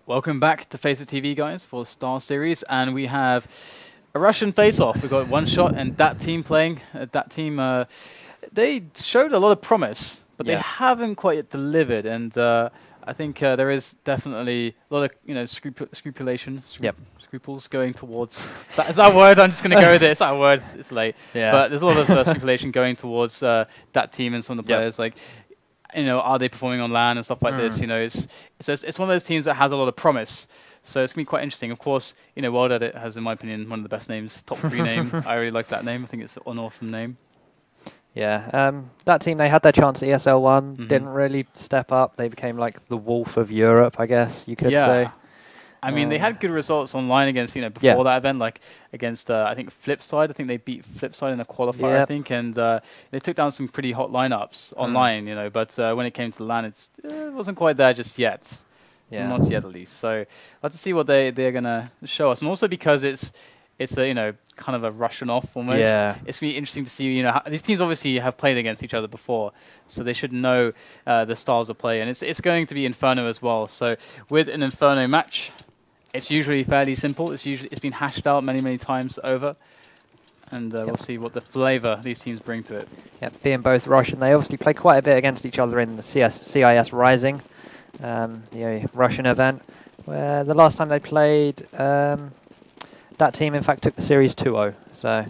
Welcome back to Face It TV, guys, for Star Series, and we have a Russian face-off. We've got OneShot and dAT team playing. dAT team, they showed a lot of promise, but they haven't quite yet delivered. And I think there is definitely a lot of scruples going towards. Is that a word? I'm just going to go with it. It's that word. It's late. Yeah. But there's a lot of scrupulation going towards dAT team and some of the players, like. Are they performing on LAN and stuff like this? It's one of those teams that has a lot of promise. So it's going to be quite interesting. Of course, WorldEdit has, in my opinion, one of the best names, top 3 name. I really like that name. I think it's an awesome name. Yeah, that team, they had their chance at ESL1, didn't really step up. They became like the wolf of Europe, I guess you could say. I mean, they had good results online against, before that event, like against, I think, Flipside. I think they beat Flipside in a qualifier, I think, and they took down some pretty hot lineups online, but when it came to LAN, it wasn't quite there just yet. Yeah. Not yet, at least. So I'll have to see what they're going to show us. And also because it's a, kind of a Russian off almost. Yeah. It's going to be interesting to see, these teams obviously have played against each other before, so they should know the styles of play. And it's going to be Inferno as well. So with an Inferno match, it's usually fairly simple. It's been hashed out many times over, and we'll see what the flavor these teams bring to it. Yeah, being both Russian, they obviously play quite a bit against each other in the CIS Rising, the Russian event, where the last time they played, that team in fact took the series 2-0. So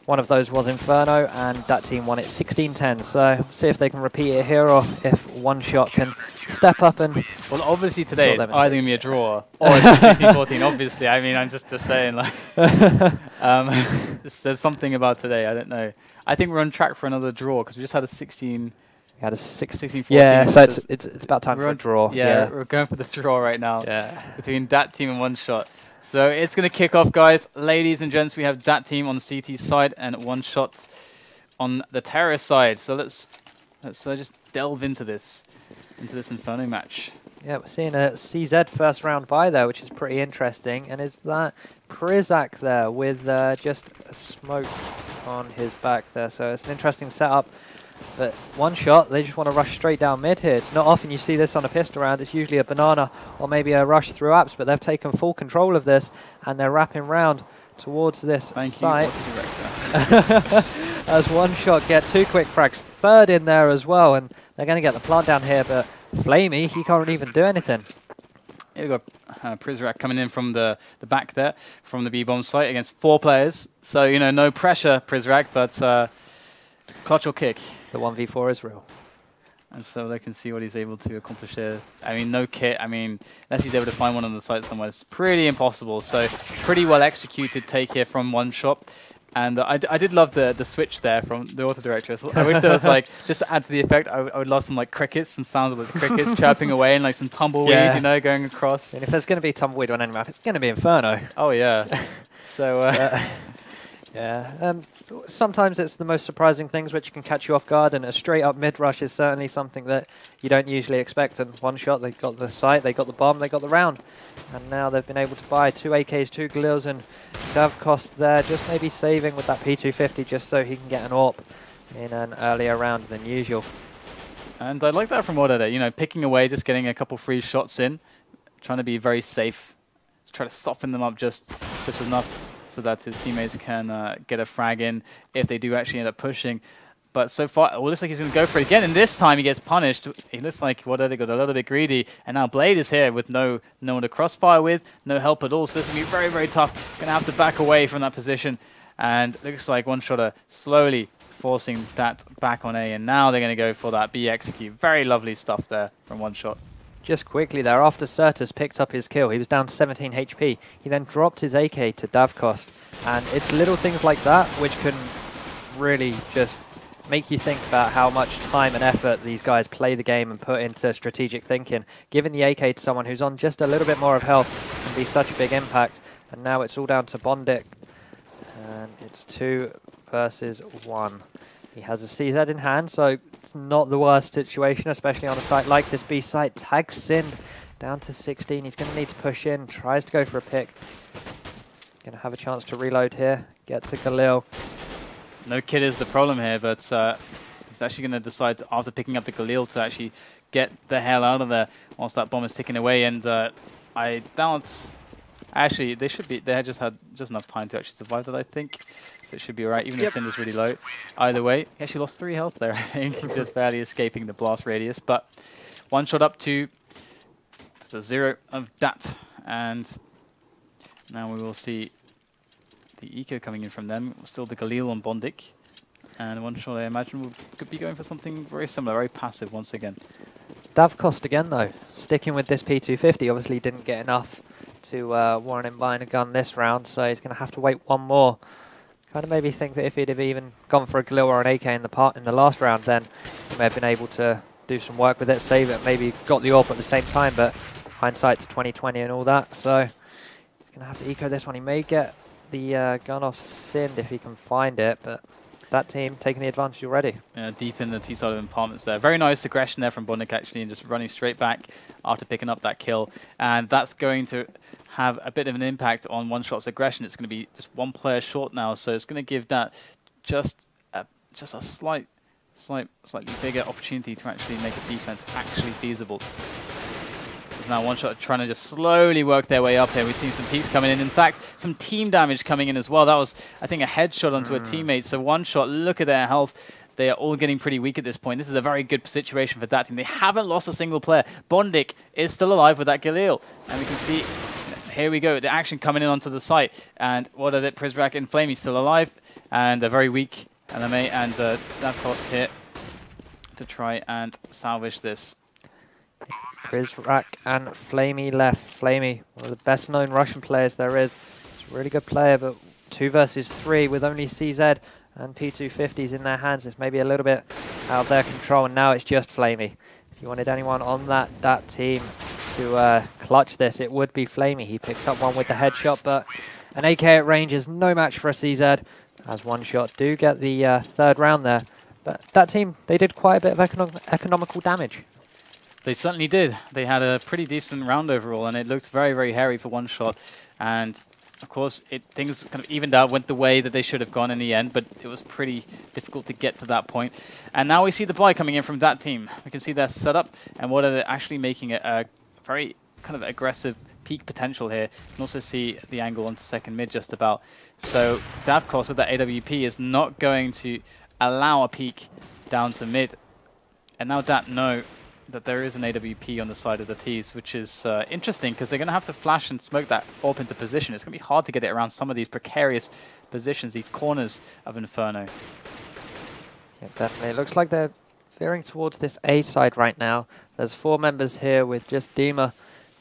one of those was Inferno, and that team won it 16-10. So see if they can repeat it here, or if OneShot can step up and. Well, obviously today it's either going to be a draw or it's 16-14. Obviously, I mean, I'm just saying, like, there's something about today. I don't know. I think we're on track for another draw because we just had a 16. We had a 16-14. Yeah, so it's about time for a draw. Yeah, we're going for the draw right now. Yeah, between dAT team and OneShot. So it's going to kick off, guys. Ladies and gents, we have dAT team on the CT side and OneShot on the terrorist side. So let's just delve into this Inferno match. Yeah, we're seeing a CZ first round bye there, which is pretty interesting. And is that Prizak there with just a smoke on his back there. So it's an interesting setup. But OneShot, they just want to rush straight down mid here. It's not often you see this on a pistol round. It's usually a banana or maybe a rush through apps, but they've taken full control of this and they're wrapping round towards this site. As OneShot get 2 quick frags, third in there as well, and they're going to get the plant down here, but flamie, he can't even do anything. Here we've got Prizak coming in from the back there, from the B-bomb site against 4 players. So, no pressure, Prizak, but clutch or kick. The 1v4 is real. And so they can see what he's able to accomplish here. I mean, no kit. I mean, unless he's able to find one on the site somewhere, it's pretty impossible. So pretty well executed take here from OneShot. And I did love the switch there from the auto director. So I wish there was like, just to add to the effect, I would love some like crickets, some sounds of the crickets chirping away and like some tumbleweeds, going across. And if there's going to be tumbleweed on any map, it's going to be Inferno. Oh, yeah. So, yeah. Sometimes it's the most surprising things which can catch you off guard, and a straight up mid rush is certainly something that you don't usually expect. And OneShot, they got the site, they got the bomb, they got the round, and now they've been able to buy 2 AKs, 2 Glils, and DavCost there just maybe saving with that P250 just so he can get an AWP in an earlier round than usual. And I like that from WorldEdit, picking away, just getting a couple free shots in, trying to be very safe, try to soften them up just enough so that his teammates can get a frag in if they do actually end up pushing. But so far, it looks like he's going to go for it again, and this time he gets punished. It looks like WorldEdit got a little bit greedy, and now Blade is here with no one to crossfire with, no help at all, so this is going to be very tough. Going to have to back away from that position, and it looks like OneShot are slowly forcing that back on A, and now they're going to go for that B execute. Very lovely stuff there from OneShot. Just quickly there, after Certus picked up his kill, he was down 17 HP. He then dropped his AK to DavCost. And it's little things like that which can really just make you think about how much time and effort these guys play the game and put into strategic thinking. Giving the AK to someone who's on just a little bit more of health can be such a big impact. And now it's all down to bondik. And it's 2 versus 1. He has a CZ in hand, so it's not the worst situation, especially on a site like this B site. Tags synd down to 16. He's going to need to push in, tries to go for a pick. Going to have a chance to reload here. Gets a Galil. No kit is the problem here, but he's actually going to decide, after picking up the Galil, to actually get the hell out of there whilst that bomb is ticking away. And I doubt. Actually, they should be. They had just enough time to actually survive that, I think. So it should be alright, even if synd is really low. Either way, he actually lost 3 health there, I think, just barely escaping the blast radius. But one shot up to the 0 of dAT, and now we will see the eco coming in from them. Still the Galil on bondik, and one shot I imagine could be going for something very similar, very passive once again. DavCost again though, sticking with this P250, obviously didn't get enough to warrant him buying a gun this round, so he's going to have to wait one more. Kind of made me think that if he'd have even gone for a Galil or an AK in the last round, then he may have been able to do some work with it, save it, maybe got the AWP at the same time, but hindsight's 20/20 and all that, so he's going to have to eco this one. He may get the gun off synd if he can find it, but that team taking the advantage already. Yeah, deep in the T side of apartments there. Very nice aggression there from bondik actually, and just running straight back after picking up that kill. And that's going to have a bit of an impact on OneShot's aggression. It's going to be just one player short now, so it's going to give that just a slightly bigger opportunity to actually make a defense actually feasible. Now OneShot trying to just slowly work their way up here. We've seen some peaks coming in. In fact, some team damage coming in as well. That was, I think, a headshot onto a teammate. So OneShot, look at their health. They are all getting pretty weak at this point. This is a very good situation for that team. They haven't lost a single player. bondik is still alive with that Galil. And we can see, here we go, the action coming in onto the site. And WorldEdit, Prizrak, and flamie still alive. And a very weak LMA and DavCost here to try and salvage this. Prizrak and flamie left. flamie, one of the best known Russian players there is. He's a really good player, but 2 versus 3 with only CZ and P250s in their hands. It's maybe a little bit out of their control, and now it's just flamie. If you wanted anyone on that team to clutch this, it would be flamie. He picks up one with the headshot, but an AK at range is no match for a CZ, as OneShot do get the 3rd round there. But that team, they did quite a bit of economical damage. They certainly did. They had a pretty decent round overall, and it looked very, very hairy for OneShot. And of course, things kind of evened out, went the way that they should have gone in the end, but it was pretty difficult to get to that point. And now we see the buy coming in from that team. We can see their setup and what are actually making it a very kind of aggressive peak potential here. You can also see the angle onto second mid just about. So DavCost with that AWP is not going to allow a peak down to mid. And now dAT know that there is an AWP on the side of the T's, which is interesting because they're going to have to flash and smoke that AWP into position. It's going to be hard to get it around some of these precarious positions, these corners of Inferno. Yeah, definitely. It looks like they're veering towards this A side right now. There's 4 members here with just Dima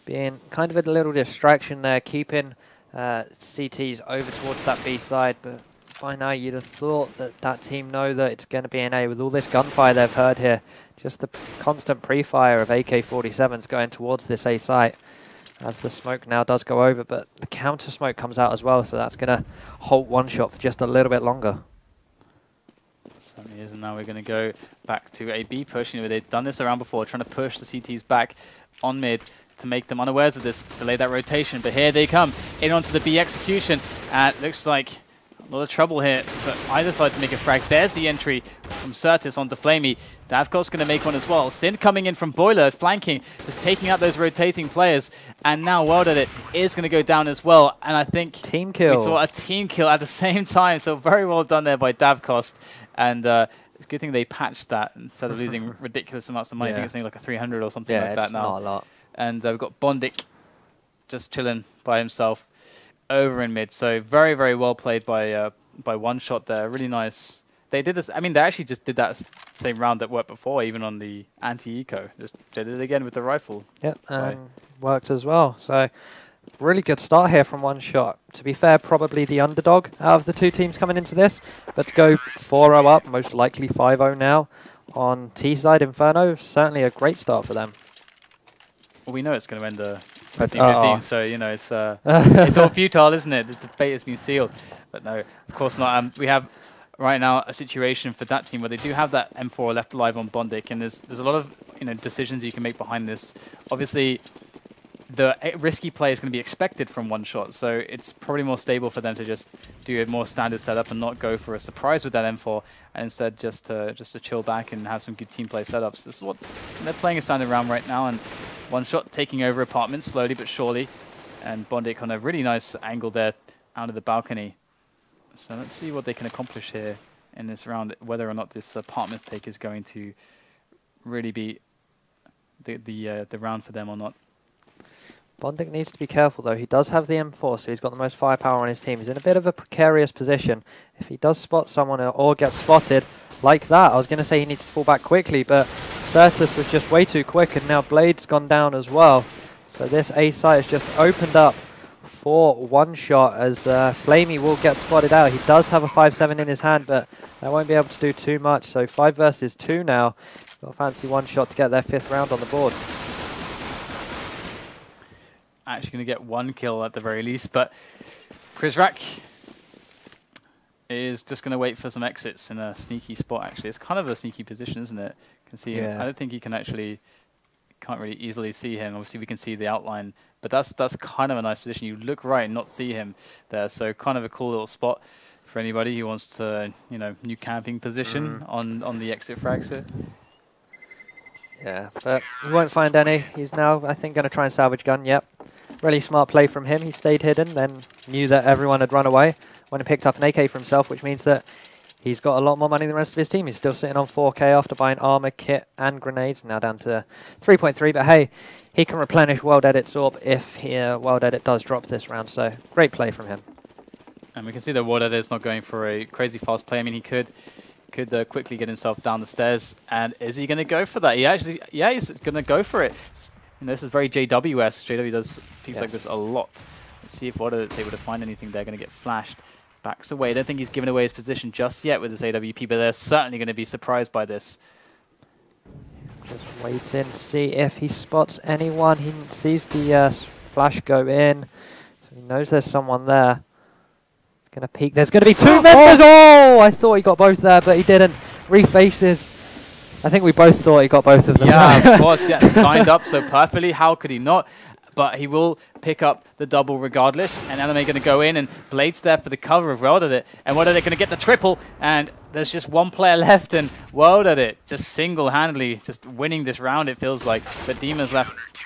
being kind of a little distraction there, keeping CTs over towards that B side, but by now you'd have thought that that team know that it's going to be an A with all this gunfire they've heard here. Just the constant pre-fire of AK-47s going towards this A site as the smoke now does go over, but the counter smoke comes out as well, so that's going to halt OneShot for just a little bit longer. Certainly is, and now we're going to go back to a B push. You know, they've done this around before, trying to push the CTs back on mid to make them unawares of this, delay that rotation, but here they come in onto the B execution, and it looks like a lot of trouble here for either side to make a frag. There's the entry from Certus onto flamie. DavCost going to make one as well. synd coming in from Boiler, flanking, just taking out those rotating players. And now WorldEdit is going to go down as well. And I think team kill. We saw a team kill at the same time. So very well done there by DavCost. And it's a good thing they patched that instead of losing ridiculous amounts of money. I think it's only like a 300 or something like that now. Not a lot. And we've got bondik just chilling by himself over in mid. So very, very well played by OneShot there. Really nice. They did this. I mean, they actually just did that same round that worked before, even on the anti-eco. Just did it again with the rifle. Yep, and worked as well. So really good start here from OneShot. To be fair, probably the underdog out of the 2 teams coming into this. But to go 4-0 up, most likely 5-0 now on T side Inferno, certainly a great start for them. Well, we know it's going to end 15-15, so, you know, it's it's all futile, isn't it? The fate has been sealed. But no, of course not. We have right now a situation for that team where they do have that M4 left alive on bondik, and there's a lot of decisions you can make behind this. Obviously, the risky play is going to be expected from OneShot, so it's probably more stable for them to just do a more standard setup and not go for a surprise with that M4, and instead just to chill back and have some good team play setups. This is what they're playing a standard round right now, and OneShot taking over apartments slowly but surely, and bondik on a really nice angle there out of the balcony. So let's see what they can accomplish here in this round, whether or not this apartments take is going to really be the round for them or not. bondik needs to be careful though. He does have the M4, so he's got the most firepower on his team. He's in a bit of a precarious position. If he does spot someone or get spotted like that, I was going to say he needs to fall back quickly, but Certus was just way too quick, and now Blade's gone down as well. So this A site has just opened up for OneShot as flamie will get spotted out. He does have a 5-7 in his hand, but that won't be able to do too much. So 5 versus 2 now. Got a fancy OneShot to get their 5th round on the board. Actually going to get 1 kill at the very least, but Krivosheev is just going to wait for some exits in a sneaky spot. Actually, it's kind of a sneaky position, isn't it? Can see him. I don't think you can actually, can't really easily see him. Obviously, we can see the outline, but that's kind of a nice position. You look right and not see him there, so kind of a cool little spot for anybody who wants to, you know, new camping position on the exit frags here. Yeah, but he won't find any. He's now, I think, going to try and salvage gun. Yep. Really smart play from him. He stayed hidden, then knew that everyone had run away. Went and picked up an AK for himself, which means that he's got a lot more money than the rest of his team. He's still sitting on 4K after buying armor, kit, and grenades. Now down to 3.3, but hey, he can replenish WorldEdit's orb if WorldEdit does drop this round, so great play from him. And we can see that WorldEdit's not going for a crazy fast play. I mean, he could quickly get himself down the stairs, and is he going to go for that? He actually, yeah, he's going to go for it. You know, this is very JWS. JW does things like this a lot. Let's see if WorldEdit's able to find anything. They're going to get flashed. Backs away. I don't think he's given away his position just yet with this AWP, but they're certainly going to be surprised by this. Just waiting to see if he spots anyone. He sees the flash go in, so he knows there's someone there. He's going to peek. There's going to be 2 members! Oh! I thought he got both there, but he didn't. Refaces. I think we both thought he got both of them. Yeah, of course. Yeah, lined up so perfectly. How could he not? But he will pick up the double regardless. And Anime going to go in, and Blade's there for the cover of WorldEdit. And WorldEdit going to get the triple. And there's just 1 player left, and WorldEdit just single-handedly just winning this round, it feels like. But Dima's left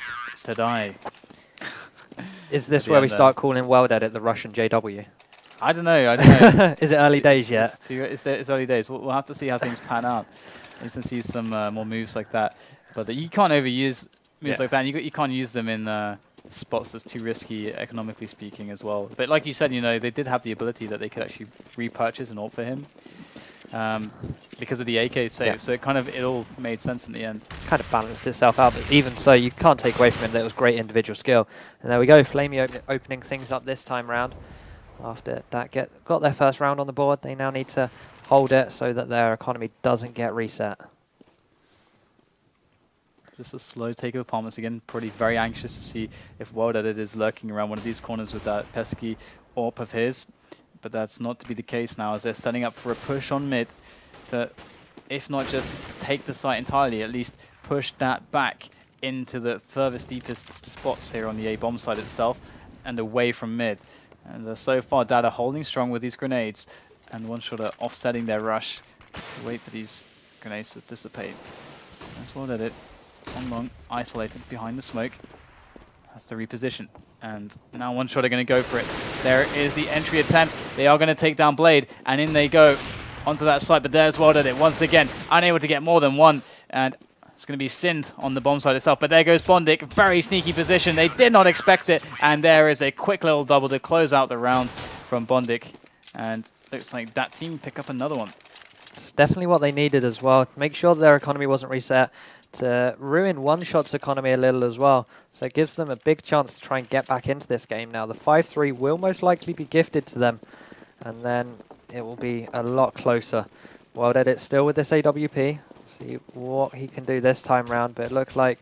to die. Is this where we start calling WorldEdit the Russian JW? I don't know. I don't know. Is it early days yet? It's early days. We'll have to see how things pan out. Let's see some more moves like that. But you can't overuse moves like that. And you can't use them in spots that's too risky, economically speaking, as well. But like you said, you know, they did have the ability that they could actually repurchase an ult for him because of the AK save. Yeah. So it all made sense in the end. Kind of balanced itself out. But even so, you can't take away from him that it was great individual skill. And there we go, flamie opening things up this time round. After that got their first round on the board, they now need to hold it so that their economy doesn't get reset. Just a slow take of apartments again. Probably very anxious to see if WorldEdit is lurking around one of these corners with that pesky AWP of his. But that's not to be the case now, as they're setting up for a push on mid to, if not just take the site entirely, at least push that back into the furthest, deepest spots here on the A-bomb side itself and away from mid. And so far, dAT are holding strong with these grenades, and OneShot are offsetting their rush to wait for these grenades to dissipate. That's WorldEdit. On long, isolated behind the smoke. Has to reposition. And now OneShot are going to go for it. There is the entry attempt. They are going to take down Blade, and in they go onto that site. But there's WorldEdit once again, unable to get more than one. And it's going to be synd on the bomb side itself. But there goes bondik. Very sneaky position. They did not expect it. And there is a quick little double to close out the round from bondik. And looks like that team pick up another one. It's definitely what they needed as well. Make sure that their economy wasn't reset. To ruin OneShot's economy a little as well. So it gives them a big chance to try and get back into this game now. The 5-3 will most likely be gifted to them. And then it will be a lot closer. WorldEdit still with this AWP. See what he can do this time round. But it looks like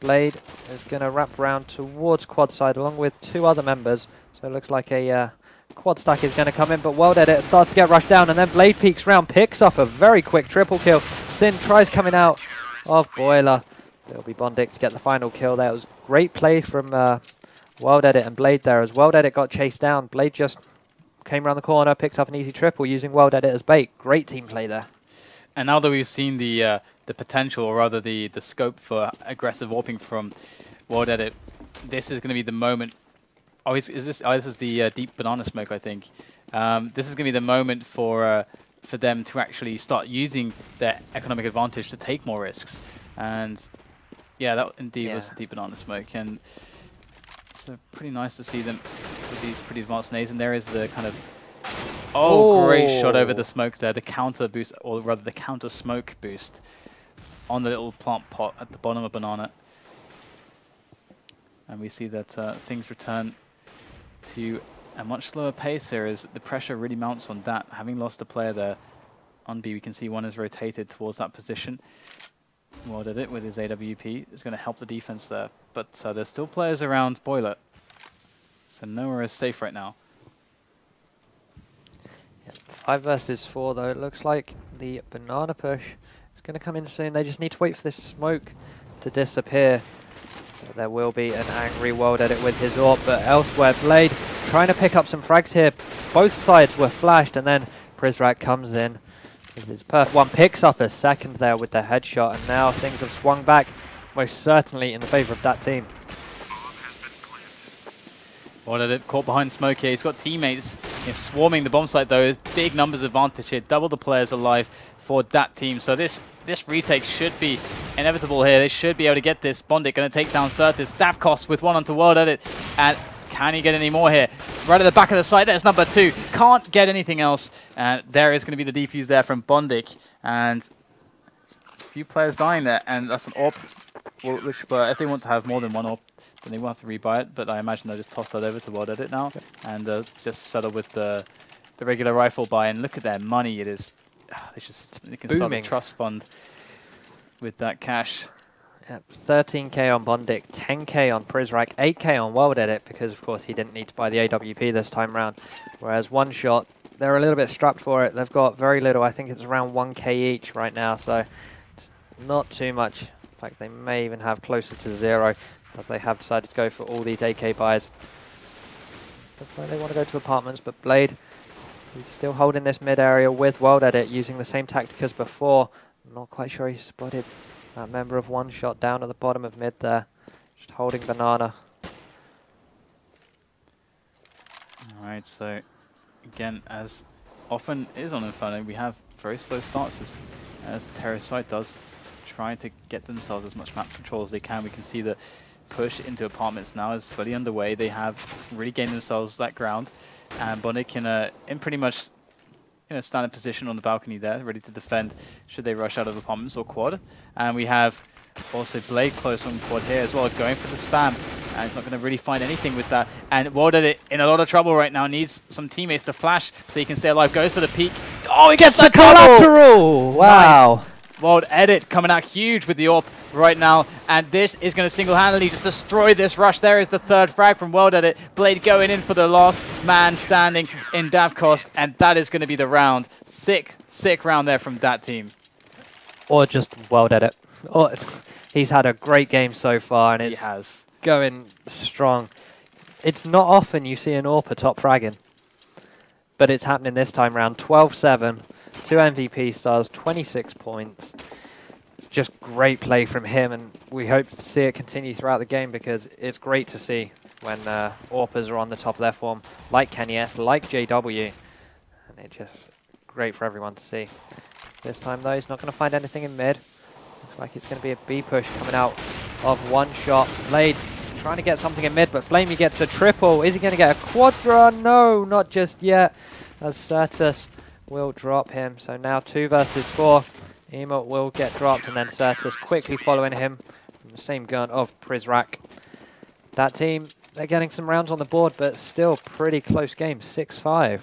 Blade is going to wrap around towards quad side along with 2 other members. So it looks like a quad stack is going to come in. But WorldEdit starts to get rushed down. And then Blade peeks round, picks up a very quick triple kill. synd tries coming out of Boiler. It'll be bondik to get the final kill there. It was great play from WorldEdit and Blade there. As WorldEdit got chased down, Blade just came around the corner, picked up an easy triple using WorldEdit as bait. Great team play there. And now that we've seen the potential, or rather the scope for aggressive warping from WorldEdit, this is going to be the moment. Oh, this is the deep banana smoke, I think. This is going to be the moment for them to actually start using their economic advantage to take more risks. And yeah, that indeed was the deep banana smoke. And so pretty nice to see them with these pretty advanced nades. And there is the kind of great shot over the smoke there, the counter boost, or rather the counter smoke boost on the little plant pot at the bottom of banana. And we see that things return to a much slower pace here as the pressure really mounts on dAT. Having lost a player there on B, we can see one is rotated towards that position. WorldEdit with his AWP is going to help the defense there. But there's still players around Boiler, so nowhere is safe right now. 5 versus 4 though. It looks like the banana push is going to come in soon. They just need to wait for this smoke to disappear. So there will be an angry WorldEdit with his AWP, but elsewhere Blade trying to pick up some frags here. Both sides were flashed, and then Prizrak comes in with his perfect one, picks up a second there with the headshot, and now things have swung back most certainly in the favor of that team. WorldEdit caught behind smoke here. He's got teammates swarming the bomb site though. There's big numbers advantage here. Double the players alive for that team. So this retake should be inevitable here. They should be able to get this. bondik going to take down Certus. DavCost with one onto WorldEdit. And can he get any more here? Right at the back of the site, there's number 2. Can't get anything else. And there is going to be the defuse there from bondik. And a few players dying there. And that's an AWP. Which, but if they want to have more than one AWP, then they will have to rebuy it, but I imagine they'll just toss that over to WorldEdit now and just settle with the regular rifle buy. And look at their money; it is they can start a trust fund with that cash. Yep, 13k on bondik, 10k on Prizrak, 8k on WorldEdit because of course he didn't need to buy the AWP this time round. Whereas OneShot, they're a little bit strapped for it. They've got very little. I think it's around 1k each right now, so it's not too much. In fact, they may even have closer to 0. As they have decided to go for all these AK buys. Looks like they want to go to apartments, but Blade, he's still holding this mid area with WorldEdit, using the same tactic as before. I'm not quite sure he spotted that member of OneShot down at the bottom of mid there, just holding banana. Alright, so again, as often is on Inferno, we have very slow starts as the terrorist side does, trying to get themselves as much map control as they can. We can see the push into apartments now is fully underway. They have really gained themselves that ground, and bondik in pretty much standing position on the balcony there, ready to defend should they rush out of apartments or quad. And we have also Blade close on quad here as well, going for the spam, and he's not going to really find anything with that. And WorldEdit in a lot of trouble right now, needs some teammates to flash so he can stay alive. Goes for the peek. Oh, he gets the collateral! Wow. Nice. WorldEdit coming out huge with the AWP right now, and this is going to single-handedly just destroy this rush. There is the 3rd frag from WorldEdit. Blade going in for the last man standing in DavCost, and that is going to be the round. Sick round there from that team. Or just WorldEdit. Oh, he's had a great game so far, and it's going strong. It's not often you see an AWP top fragging, but it's happening this time round. 12-7. 2 MVP stars, 26 points. Just great play from him, and we hope to see it continue throughout the game because it's great to see when AWPers are on the top of their form, like Kenny S, like JW, and it's just great for everyone to see. This time though, he's not going to find anything in mid. Looks like it's going to be a B push coming out of OneShot. Blade trying to get something in mid, but flamie gets a triple. Is he going to get a quadra? No, not just yet, as Certus will drop him. So now 2 versus 4. Emo will get dropped, and then Certus quickly following him from the same gun of Prizrak. That team, they're getting some rounds on the board, but still pretty close game, 6-5.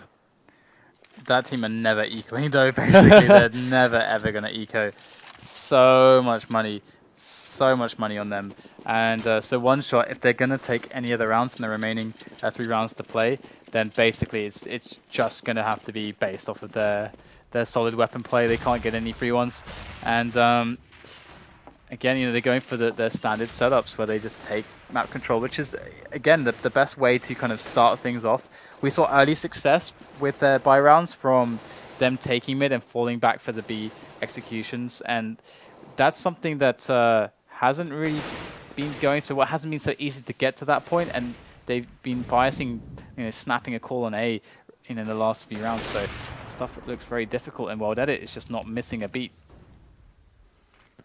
That team are never ecoing though, basically. They're never ever going to eco. So much money on them. And so OneShot, if they're going to take any other rounds in the remaining 3 rounds to play, then basically it's just going to have to be based off of their solid weapon play. They can't get any free ones. And again, you know, they're going for their standard setups where they just take map control, which is, again, the best way to kind of start things off. We saw early success with their buy rounds from them taking mid and falling back for the B executions, and that's something that hasn't really been going so well. It hasn't been so easy to get to that point, and they've been biasing, you know, snapping a call on A in the last few rounds. So stuff that looks very difficult, and WorldEdit is just not missing a beat.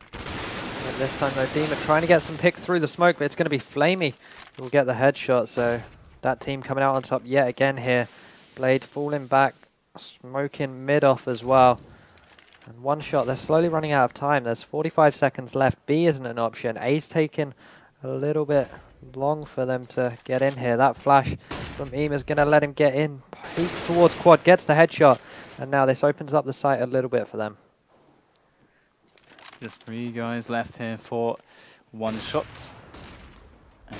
And this time though, Dima trying to get some pick through the smoke, but it's going to be flamie who will get the headshot. So that team coming out on top yet again here. Blade falling back, smoking mid off as well. And OneShot, they're slowly running out of time. There's 45 seconds left. B isn't an option. A's taking a little bit long for them to get in here. That flash from Ema's going to let him get in. Peeks towards quad, gets the headshot. And now this opens up the site a little bit for them. Just 3 guys left here for OneShot. And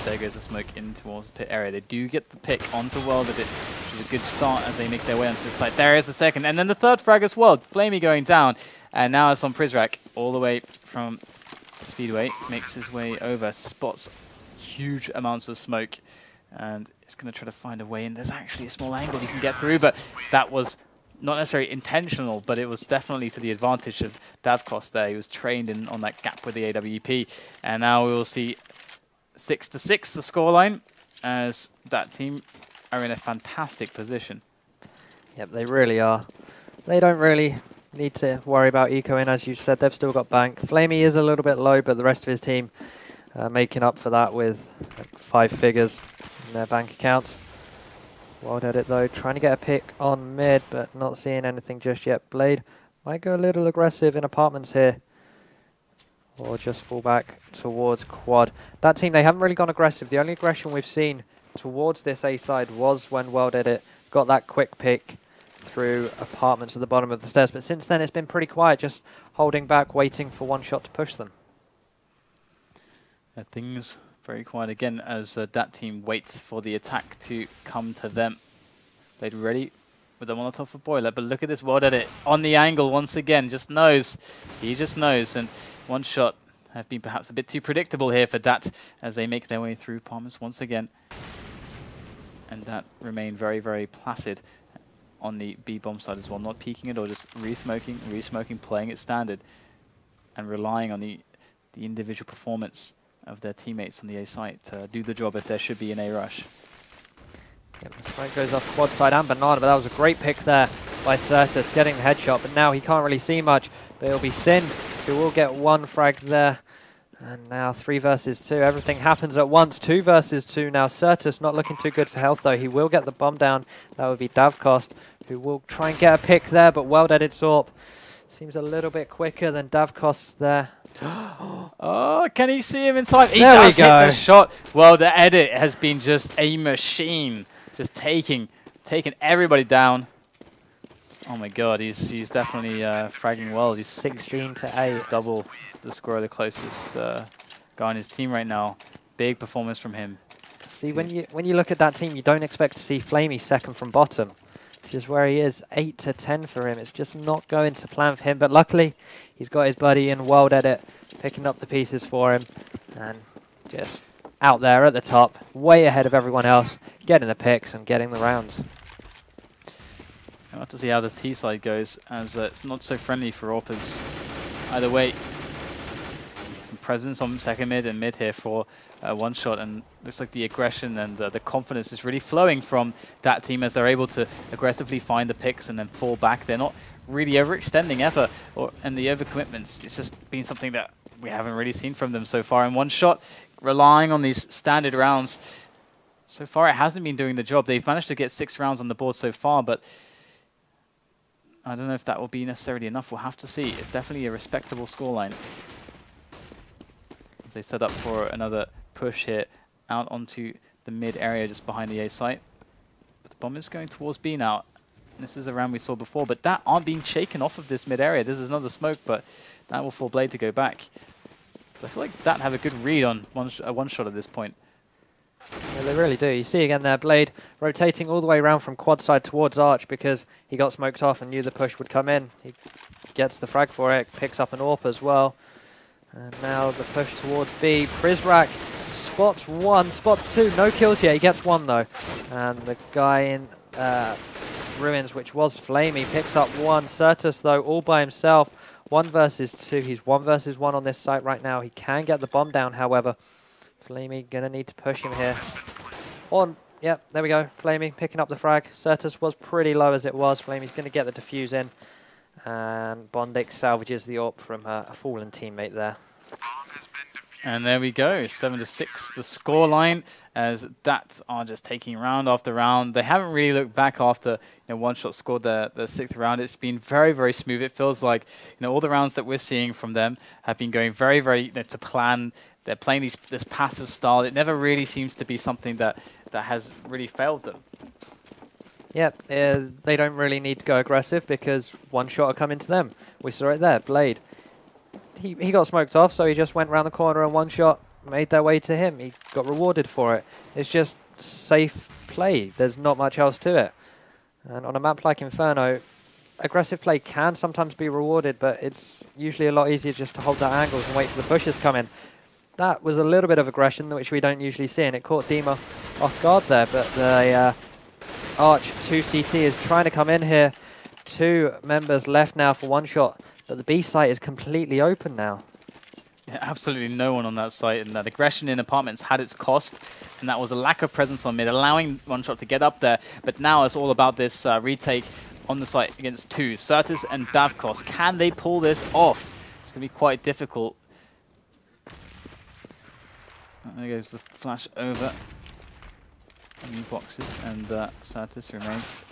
there goes the smoke in towards the pit area. They do get the pick onto WorldEdit, which is a good start as they make their way onto the site. There is the second, and then the third frag as well. flamie going down, and now it's on Prizrak all the way from Speedway. Makes his way over, spots huge amounts of smoke, and it's going to try to find a way in. There's actually a small angle he can get through, but that was not necessarily intentional, but it was definitely to the advantage of DavCost there. He was trained in on that gap with the AWP, and now we will see 6-6 the scoreline, as that team are in a fantastic position. Yep, they really are. They don't really need to worry about ecoing, as you said. They've still got bank. flamie is a little bit low, but the rest of his team making up for that with 5 figures in their bank accounts. WorldEdit though, trying to get a pick on mid, but not seeing anything just yet. Blade might go a little aggressive in apartments here, or just fall back towards quad. That team, they haven't really gone aggressive. The only aggression we've seen towards this A side was when WorldEdit got that quick pick through apartments at the bottom of the stairs. But since then, it's been pretty quiet, just holding back, waiting for OneShot to push them. Things very quiet again as that team waits for the attack to come to them. They'd ready with a Molotov for boiler, but look at this WorldEdit on the angle once again. Just knows. He just knows. And OneShot have been perhaps a bit too predictable here for dAT as they make their way through Palmers once again. And that remained very, very placid on the B bomb side as well, not peeking it or just re-smoking, playing it standard, and relying on the individual performance of their teammates on the A site to do the job if there should be an A rush. Yep, the smoke goes off quad side and banana, but that was a great pick there by Certus, getting the headshot, but now he can't really see much, but it'll be synd who will get 1 frag there. And now 3 versus 2, everything happens at once. 2 versus 2 now. Certus not looking too good for health though. He will get the bomb down. That would be DavCost, who will try and get a pick there, but WorldEdit Zorp seems a little bit quicker than DavCost there. Oh, can he see him in time? He there does we go. hit the shot. WorldEdit has been just a machine, just taking everybody down. Oh my god, he's definitely fragging well. He's 16-8. Double the score of the closest guy on his team right now. Big performance from him. See, when you look at that team, you don't expect to see flamie second from bottom, which is where he is. 8-10 for him. It's just not going to plan for him, but luckily he's got his buddy in WorldEdit picking up the pieces for him, and just out there at the top, way ahead of everyone else, getting the picks and getting the rounds. I'll have to see how this T side goes, as it's not so friendly for AWPers either way. Some presence on second mid and mid here for OneShot, and looks like the aggression and the confidence is really flowing from that team as they're able to aggressively find the picks and then fall back. They're not really overextending ever, and the overcommitments, it's just been something that we haven't really seen from them so far. And OneShot relying on these standard rounds. So far it hasn't been doing the job. They've managed to get 6 rounds on the board so far, but I don't know if that will be necessarily enough. We'll have to see. It's definitely a respectable scoreline as they set up for another push here out onto the mid area just behind the A site. But the bomb is going towards B now. And this is a round we saw before, but that aren't being shaken off of this mid area. This is another smoke, but that will fall Blade to go back. But I feel like that have a good read on OneShot at this point. Yeah, they really do. You see again there, Blade rotating all the way around from quad side towards Arch because he got smoked off and knew the push would come in. He gets the frag for it, picks up an AWP as well. And now the push towards B. Prizrak spots 1, spots 2, no kills yet. He gets 1 though. And the guy in Ruins, which was flamie, picks up 1. Certus though, all by himself. 1 versus 2. He's 1 versus 1 on this site right now. He can get the bomb down, however. flamie gonna need to push him here. On. Yep, there we go. flamie picking up the frag. Certus was pretty low as it was. flamie's going to get the defuse in. And bondik salvages the AWP from a fallen teammate there. And there we go, 7-6, the scoreline, as dAT are just taking round after round. They haven't really looked back after OneShot scored the 6th round. It's been very, very smooth. It feels like all the rounds that we're seeing from them have been going very, very to plan. They're playing this passive style. It never really seems to be something that has really failed them. Yep, they don't really need to go aggressive because OneShot are coming to them. We saw it there, Blade. He got smoked off, so he just went around the corner and OneShot made their way to him. He got rewarded for it. It's just safe play. There's not much else to it. And on a map like Inferno, aggressive play can sometimes be rewarded, but it's usually a lot easier just to hold that angles and wait for the pushes to come in. That was a little bit of aggression, which we don't usually see, and it caught Dima off guard there, but the Arch 2CT is trying to come in here. 2 members left now for OneShot. But the B site is completely open now. Yeah, absolutely no one on that site, and that aggression in apartments had its cost, and that was a lack of presence on mid, allowing OneShot to get up there. But now it's all about this retake on the site against 2. Certus and DavCost. Can they pull this off? It's going to be quite difficult. There goes the flash over new boxes, and Certus remains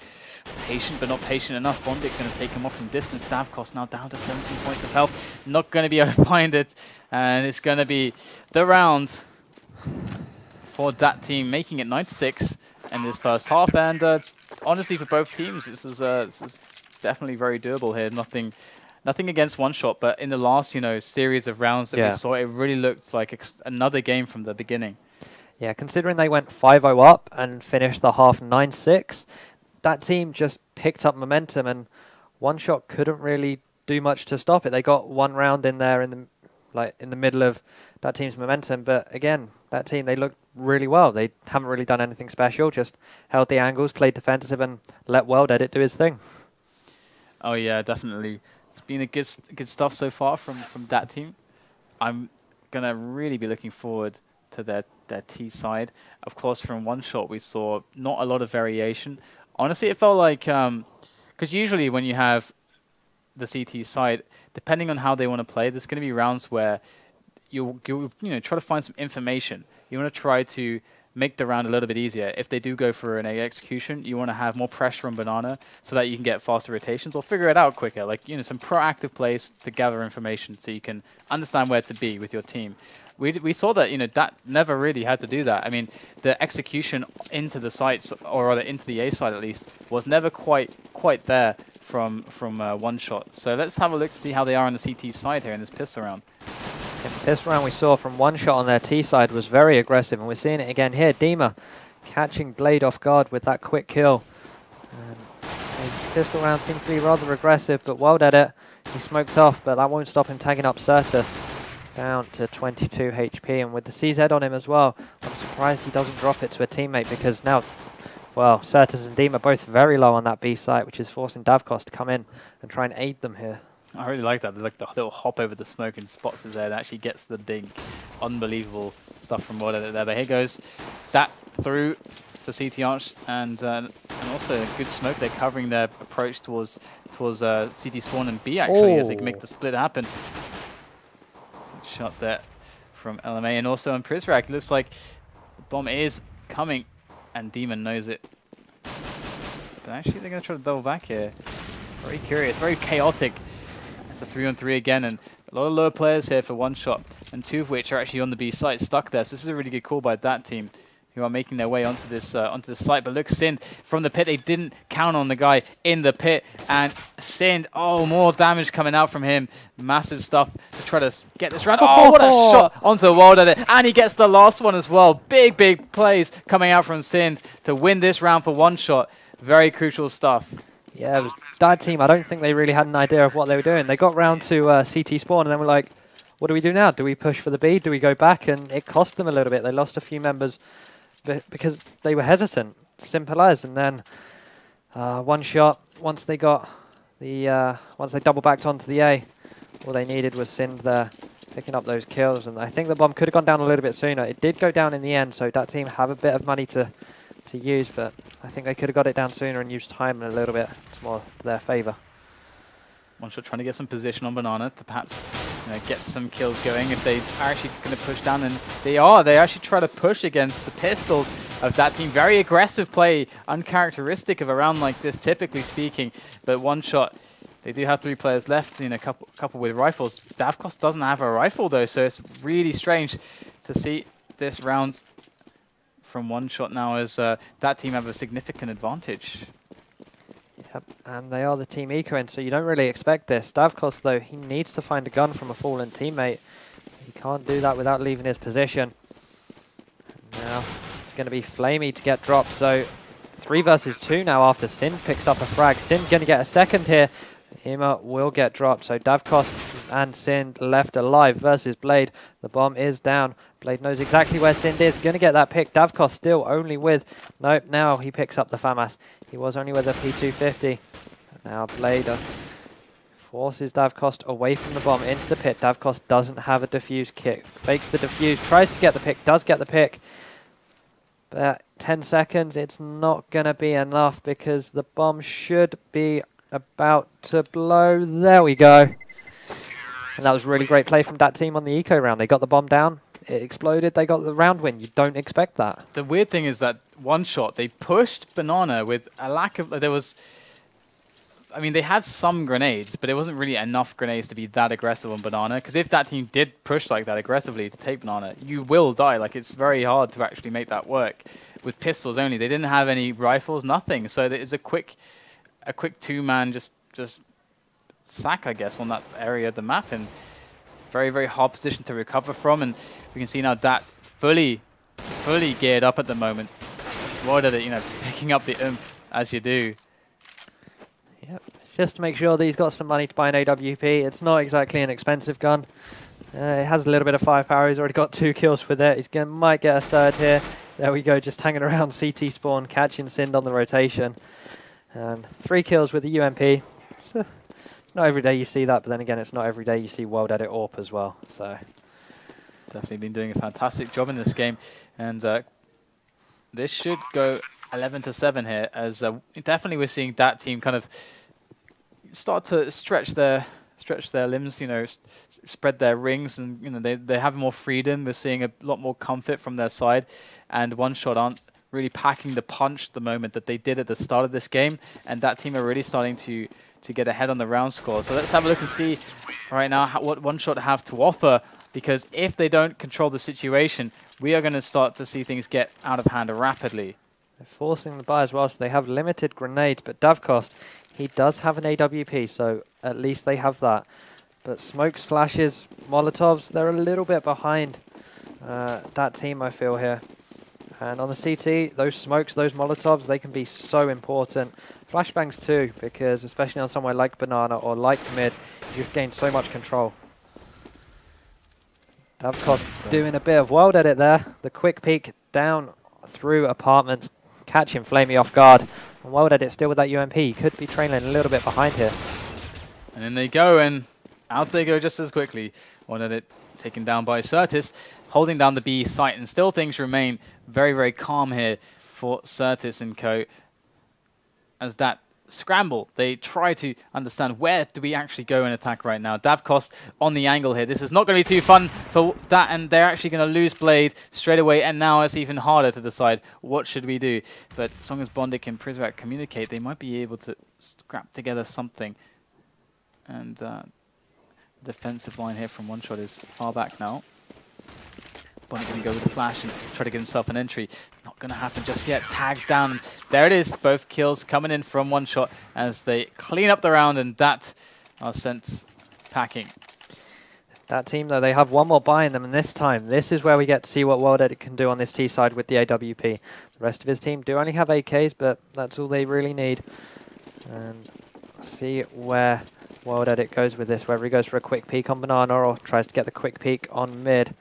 patient, but not patient enough. bondik going to take him off from distance. DavCost now down to 17 points of health. Not going to be able to find it. And it's going to be the round for that team, making it 9-6 in this first half. And honestly, for both teams, this is definitely very doable here. Nothing against OneShot, but in the last series of rounds that we saw, it really looked like another game from the beginning. Yeah, considering they went 5-0 up and finished the half 9-6, that team just picked up momentum, and OneShot couldn't really do much to stop it. They got 1 round in there in the middle of that team's momentum, but again, that team, they looked really well. They haven't really done anything special, just held the angles, played defensive, and let WorldEdit do his thing. Oh yeah, definitely. It's been a good stuff so far from that team. I'm gonna really be looking forward to their T side. Of course, from OneShot, we saw not a lot of variation. Honestly, it felt like, because usually when you have the CT side, depending on how they want to play, there's going to be rounds where you try to find some information. You want to try to make the round a little bit easier. If they do go for an A execution, you want to have more pressure on Banana so that you can get faster rotations or figure it out quicker. Like, some proactive plays to gather information so you can understand where to be with your team. We saw that, that never really had to do that. I mean, the execution into the sites, or rather into the A side at least, was never quite there from OneShot. So let's have a look to see how they are on the CT side here in this pistol round. This round we saw from OneShot on their T side was very aggressive, and we're seeing it again here. Dima catching Blade off guard with that quick kill. His pistol round seems to be rather aggressive, but WorldEdit, he smoked off, but that won't stop him tagging up Certus. Down to 22 HP, and with the CZ on him as well, I'm surprised he doesn't drop it to a teammate, because now, well, Certus and Dima are both very low on that B site, which is forcing DavCost to come in and try and aid them here. I really like that. Like the little hop over the smoke and spots his there and actually gets the dink. Unbelievable stuff from WorldEdit there. But here goes that through to CT Arch, and also a good smoke. They're covering their approach towards CT spawn and B actually, as they can make the split happen. Shot there from LMA, and also on Prizrak. Looks like the bomb is coming, and Dima knows it. But actually, they're going to try to double back here. Very curious, very chaotic. It's a 3-on-3 again, and a lot of lower players here for OneShot, and 2 of which are actually on the B site, stuck there. So this is a really good call by that team, who are making their way onto this site. But look, synd from the pit. They didn't count on the guy in the pit, and synd, oh, more damage coming out from him. Massive stuff to try to get this round. Oh, what a shot onto WorldEdit, and he gets the last one as well. Big plays coming out from synd to win this round for OneShot. Very crucial stuff. Yeah, it was that team. I don't think they really had an idea of what they were doing. They got round to CT spawn, and then were like, what do we do now? Do we push for the B? Do we go back? And it cost them a little bit. They lost a few members because they were hesitant. Simple as. And then OneShot, once they got the, once they double backed onto the A, all they needed was Synd there, picking up those kills. And I think the bomb could have gone down a little bit sooner. It did go down in the end, so that team have a bit of money to use, but I think they could have got it down sooner and used time a little bit more to their favour. OneShot trying to get some position on Banana to perhaps get some kills going if they are actually going to push down, and they are. They actually try to push against the pistols of that team. Very aggressive play, uncharacteristic of a round like this, typically speaking. But OneShot, they do have 3 players left, couple with rifles. DavCost doesn't have a rifle though, so it's really strange to see this round from OneShot now as that team have a significant advantage. Yep, and they are the team ecoing, so you don't really expect this. DavCost, though, he needs to find a gun from a fallen teammate. He can't do that without leaving his position. And now it's going to be flamie to get dropped, so 3 versus 2 now after synd picks up a frag. Synd going to get a second here. Dima will get dropped, so DavCost and synd left alive versus Blade. The bomb is down. Blade knows exactly where synd is. Going to get that pick. DavCost still only with... Nope, now he picks up the FAMAS. He was only with a P250. Now Blade forces DavCost away from the bomb into the pit. DavCost doesn't have a defuse kit. Fakes the defuse, tries to get the pick, does get the pick. But 10 seconds, it's not going to be enough because the bomb should be about to blow. There we go. And that was really great play from that team on the eco round. They got the bomb down. It exploded. They got the round win. You don't expect that. The weird thing is that OneShot, they pushed Banana with a lack of... There was... I mean, they had some grenades, but it wasn't really enough grenades to be that aggressive on Banana. Because if that team did push like that aggressively to take Banana, you will die. Like, it's very hard to actually make that work. With pistols only. They didn't have any rifles, nothing. So it's a quick 2-man just sack, I guess, on that area of the map. And very, very hard position to recover from. And we can see now dAT fully geared up at the moment. WorldEdit, picking up the oomph as you do. Yep, just to make sure that he's got some money to buy an AWP. It's not exactly an expensive gun. It has a little bit of firepower. He's already got 2 kills with it. He might get a 3rd here. There we go, just hanging around CT spawn, catching synd on the rotation. And 3 kills with the UMP. It's not every day you see that, but then again, it's not every day you see WorldEdit AWP as well. So definitely been doing a fantastic job in this game, and this should go 11-7 here. As definitely we're seeing that team kind of start to stretch their limbs, spread their rings, and they have more freedom. We're seeing a lot more comfort from their side, and OneShot aren't really packing the punch at the moment that they did at the start of this game, and that team are really starting to get ahead on the round score. So let's have a look and see right now what OneShot have to offer, because if they don't control the situation, we are going to start to see things get out of hand rapidly. They're forcing the buy as well, so they have limited grenades, but DavCost, he does have an AWP, so at least they have that. But smokes, flashes, Molotovs, they're a little bit behind that team, I feel, here. And on the CT, those smokes, those Molotovs, they can be so important. Flashbangs too, because especially on somewhere like Banana or like mid, you gain so much control. DavCost doing a bit of WorldEdit there. The quick peek down through apartments, catching flamie off guard. And WorldEdit still with that UMP. He could be trailing a little bit behind here. And in they go, and out they go just as quickly. WorldEdit taken down by Certus, holding down the B site, and still things remain very, very calm here for Certus and co. As that scramble, they try to understand where do we actually go and attack right now. DavCost on the angle here. This is not going to be too fun for that, and they're actually going to lose Blade straight away, and now it's even harder to decide what should we do. But as long as bondik and Prizrak communicate, they might be able to scrap together something. And defensive line here from OneShot is far back now. bondik going to go with the flash and try to get himself an entry. Not going to happen just yet. Tagged down. There it is. Both kills coming in from OneShot as they clean up the round, and dAT are sent packing. That team, though, they have one more buy in them, and this time, this is where we get to see what WorldEdit can do on this T side with the AWP. The rest of his team do only have AKs, but that's all they really need. And see where WorldEdit goes with this, whether he goes for a quick peek on banana or tries to get the quick peek on mid.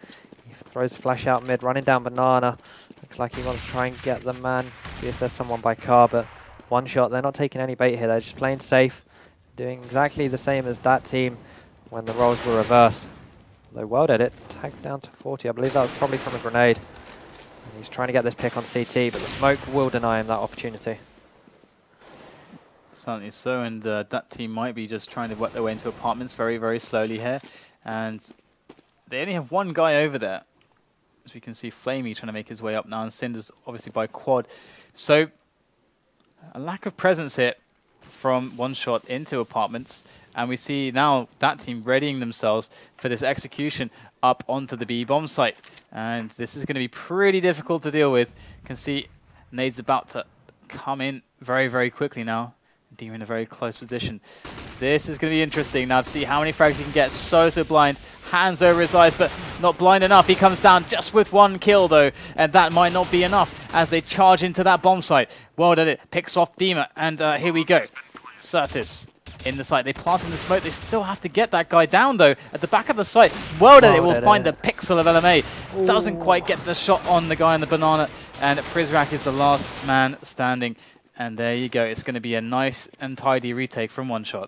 He throws the flash out mid, running down banana. Looks like he wants to try and get the man, see if there's someone by car, but OneShot, they're not taking any bait here, they're just playing safe, doing exactly the same as that team when the roles were reversed. Though WorldEdit tagged down to 40, I believe that was probably from a grenade. And he's trying to get this pick on CT, but the smoke will deny him that opportunity. Certainly so, and that team might be just trying to work their way into apartments very, very slowly here. And they only have one guy over there. As we can see, flamie trying to make his way up now, and synd is obviously by quad. So, a lack of presence here from OneShot into apartments. And we see now that team readying themselves for this execution up onto the B bomb site. And this is going to be pretty difficult to deal with. You can see Nade's about to come in very, very quickly now. Dima in a very close position. This is going to be interesting now to see how many frags he can get. So blind. Hands over his eyes, but not blind enough. He comes down just with one kill, though, and that might not be enough as they charge into that bomb site. WorldEdit picks off Dima, and here we go. Certus in the site. They plant in the smoke. They still have to get that guy down, though, at the back of the site. WorldEdit will find the pixel of LMA. Ooh. Doesn't quite get the shot on the guy on the banana, and Prizrak is the last man standing. And there you go. It's going to be a nice and tidy retake from OneShot.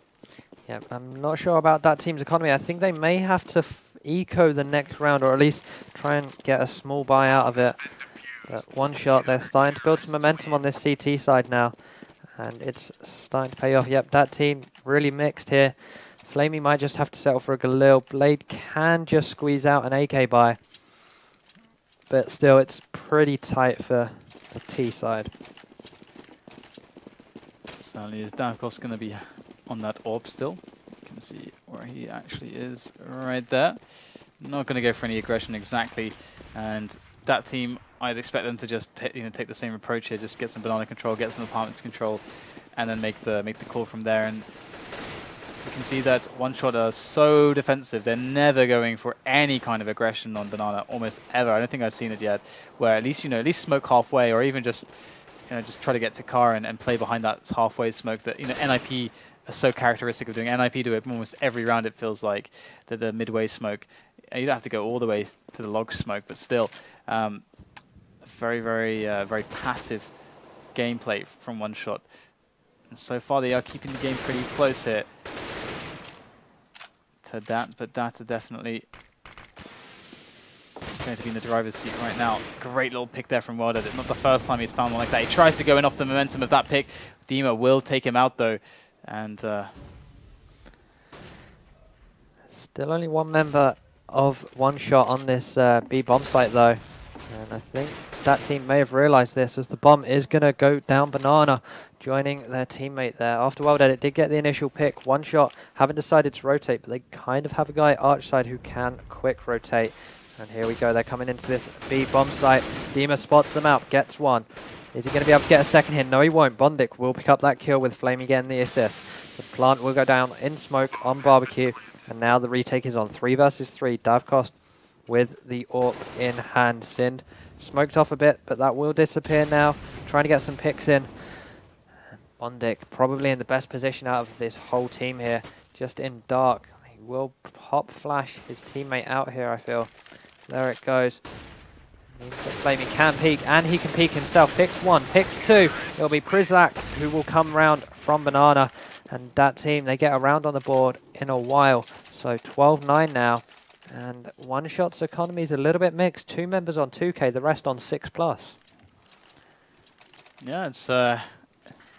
Yeah, I'm not sure about that team's economy. I think they may have to eco the next round, or at least try and get a small buy out of it. But OneShot, they're starting to build some momentum on this CT side now. And it's starting to pay off. Yep, that team really mixed here. flamie might just have to settle for a Galil. Blade can just squeeze out an AK buy. But still, it's pretty tight for the T side. Certainly is. DavCost going to be on that orb still. You can see where he actually is right there. Not going to go for any aggression exactly. And that team, I'd expect them to just take the same approach here. Just get some banana control, get some apartments control, and then make the call from there. And you can see that OneShot are so defensive. They're never going for any kind of aggression on banana, almost ever. I don't think I've seen it yet. Where at least smoke halfway, or even just just try to get to car and play behind that halfway smoke that NIP are so characteristic of doing. NIP do it almost every round. It feels like the midway smoke. You don't have to go all the way to the log smoke, but still, very, very passive gameplay from OneShot. And so far, they are keeping the game pretty close here to dAT, but dAT are definitely going to be in the driver's seat right now. Great little pick there from WorldEdit. Not the first time he's found one like that. He tries to go in off the momentum of that pick. Dima will take him out, though. And still only one member of OneShot on this B bomb site, though. And I think that team may have realized this, as the bomb is going to go down banana, joining their teammate there. After WorldEdit did get the initial pick, OneShot haven't decided to rotate, but they kind of have a guy arch side who can quick rotate. And here we go, they're coming into this B bomb site. Dima spots them out, gets one. Is he going to be able to get a second hit? No, he won't. bondik will pick up that kill with flamie getting the assist. The plant will go down in smoke on barbecue. And now the retake is on 3 versus 3. DavCost with the AWP in hand. Synd smoked off a bit, but that will disappear now. Trying to get some picks in. bondik probably in the best position out of this whole team here. Just in dark. He will pop flash his teammate out here, I feel. There it goes. Means that flamie can peek, and he can peek himself. Picks one, picks two. It'll be Prizrak who will come round from banana. And that team, they get a round on the board in a while. So 12-9 now. And OneShot's economy is a little bit mixed. 2 members on 2K, the rest on 6+. Yeah, it's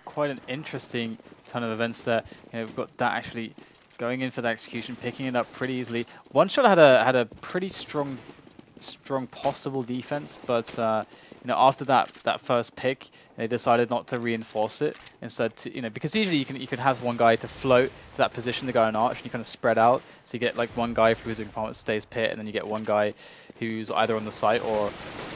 quite an interesting ton of events there. We've got that actually going in for the execution, picking it up pretty easily. OneShot had a pretty strong possible defense, but after that first pick, they decided not to reinforce it. Instead, because usually you can have one guy to float to that position to go on arch, and you kind of spread out. So you get like one guy who's in compartment stays pit, and then you get one guy who's either on the site or